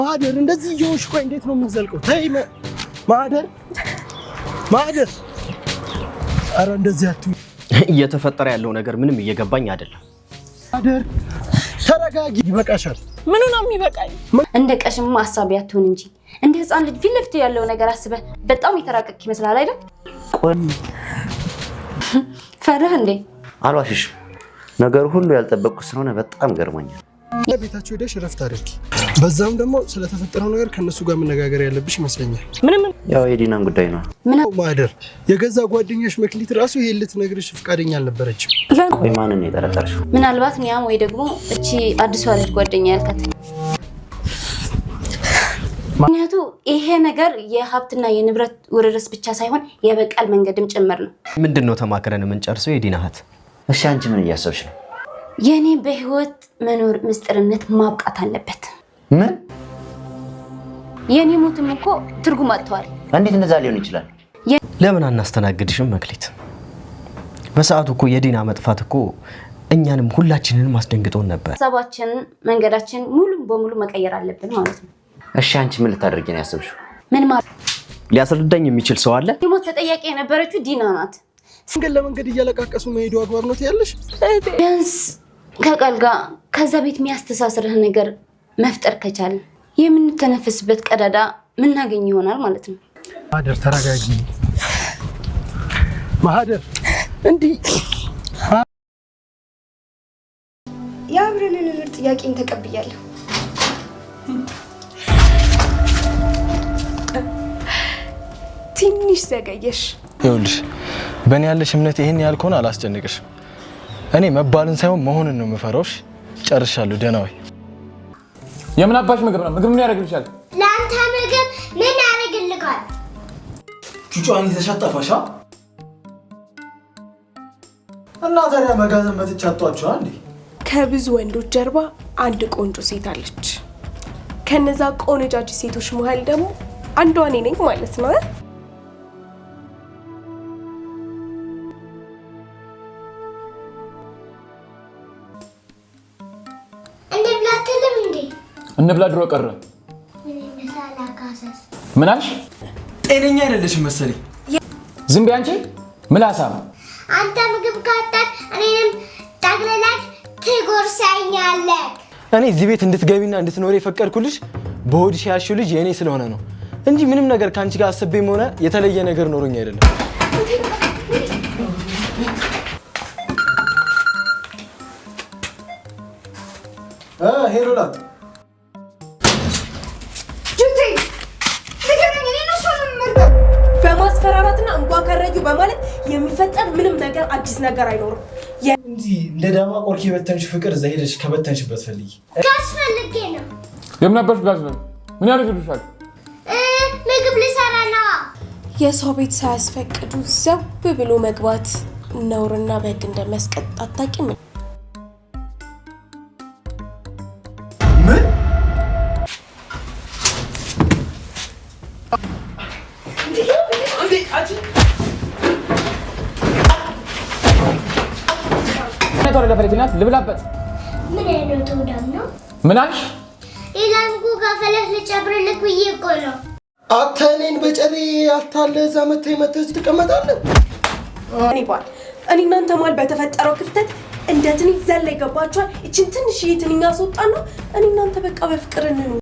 ማደር እንደዚህ ይውሽ ቆይ እንዴት ነው የምንዘልቀው? ተይ ማደር አረ እንደዚህ አትዩ። እየተፈጠረ ያለው ነገር ምንም እየገባኝ አይደለም። ማደር ተረጋጊ፣ ይበቃሻል። ምኑ ነው የሚበቃኝ? እንደ ቀሽም ሐሳብ ያትሆን እንጂ እንደ ህፃን ልጅ ፊት ለፊት ያለው ነገር አስበህ በጣም የተራቀቅ ይመስላል አይደል? ቆይ ፈራህ እንዴ? አልዋሽሽም። ነገሩ ሁሉ ያልጠበቅኩት ስለሆነ በጣም ገርሞኛል። ቤታችሁ ሄደሽ ረፍት አድርጊ። በዛም ደግሞ ስለተፈጠረው ነገር ከነሱ ጋር መነጋገር ያለብሽ ይመስለኛል። ምንም ያው የዲናን ጉዳይ ነው። ማደር የገዛ ጓደኛሽ መክሊት ራሱ ይሄን ልትነግርሽ ፈቃደኛ አልነበረችም። ቆይ ማንን ነው የጠረጠርሽው? ምናልባት ኒያም ወይ ደግሞ እቺ አዲሷ ልጅ ጓደኛ ያልካት። ምክንያቱ ይሄ ነገር የሀብትና የንብረት ውርርስ ብቻ ሳይሆን የበቀል መንገድም ጭምር ነው። ምንድነው ተማክረን የምንጨርሰው? የዲና እህት፣ እሺ አንቺ ምን እያሰብሽ ነው? የኔ በህይወት መኖር ምስጢርነት ማብቃት አለበት። ምን? የኔ ሞትም እኮ ትርጉም አጥቷል። እንዴት እንደዛ ሊሆን ይችላል? ለምን አናስተናግድሽም መክሊት? በሰዓቱ እኮ የዲና መጥፋት እኮ እኛንም ሁላችንንም አስደንግጦን ነበር። ሀሳባችን መንገዳችን ሙሉ በሙሉ መቀየር አለብን ማለት ነው። እሺ አንቺ ምን ልታደርጊ ነው ያሰብሽው? ምን ማለት? ሊያስረዳኝ የሚችል ሰው አለ? የሞት ተጠያቂ የነበረችው ዲና ናት። መንገድ ለመንገድ እያለቃቀሱ መሄዱ አግባብ ነው ያለሽ? ቢያንስ ከቃል ጋር ከዛ ቤት የሚያስተሳስርህ ነገር መፍጠር ከቻለ የምንተነፍስበት ቀዳዳ ምናገኝ ይሆናል ማለት ነው። ማደር ተረጋጊ። ማደር እንዲህ የአብረንን ምርጥ ጥያቄን ተቀብያለሁ። ትንሽ ዘገየሽ። ይኸውልሽ በእኔ ያለሽ እምነት ይሄን ያህል ከሆነ አላስጨንቅሽም። እኔ መባልን ሳይሆን መሆንን ነው የምፈራውሽ። ጨርሻለሁ። ደህና ወይ? የምን አባሽ ምግብ ነው? ምግብ ምን ያደርግልሻል? ለአንተ ምግብ ምን ያደርግልካል? ቹቹን ይዘሻጣፋሻ እና ታዲያ መጋዘን መጥቻ አጣጣችኋል እንዴ? ከብዙ ወንዶች ጀርባ አንድ ቆንጆ ሴት አለች። ከነዛ ቆነጃጅ ሴቶች መሃል ደግሞ አንዷ እኔ ነኝ ማለት ነው። እንብላ ድሮ ቀረ። ምን አልሽ? ጤነኛ አይደለሽም መሰለኝ። ዝም በይ አንቺ ምላሳም። አንተ ምግብ ካጣት እኔንም ጠቅልለህ ትጎርሰኛለህ። እኔ እዚህ ቤት እንድትገቢና እንድትኖሪ የፈቀድኩልሽ በሆድሽ ያልሽው ልጅ የእኔ ስለሆነ ነው እንጂ ምንም ነገር ከአንቺ ጋር አስቤም ሆነ የተለየ ነገር ኖሮኝ አይደለም። ሄሮላት በማስፈራራትና እንኳ ከረጁ በማለት የሚፈጠር ምንም ነገር አዲስ ነገር አይኖርም። እንጂ እንደ ዳማ ቆርኪ በተንሽ ፍቅር እዛ ሄደሽ ከበተንሽበት ፈልጊ። ካስፈልጌ ነው። የምን አባሽ ጋዝ ነው? ምን ያደርግልሻል? ምግብ ልሰራ ነው። የሰው ቤት ሳያስፈቅዱ ዘው ብሎ መግባት ነውርና በህግ እንደሚያስቀጣ አታውቂም? ምን? ነቶረ ለፈለግናት ልብላበት። ምን አይነቱ ደም ነው? ምን አልሽ? ኢላንኩ ከፈለክ ልጨብርልክ ብዬ እኮ ነው። አተኔን በጨሬ አታለ እዛ መተህ ትቀመጣለህ። እኔ ባል እኔ እናንተ ማል በተፈጠረው ክፍተት እንደ ትንሽ ዘላ ይገባችኋል። እቺን ትንሽ ትንኛ አስወጣና እኔ እናንተ በቃ በፍቅር እንኑ።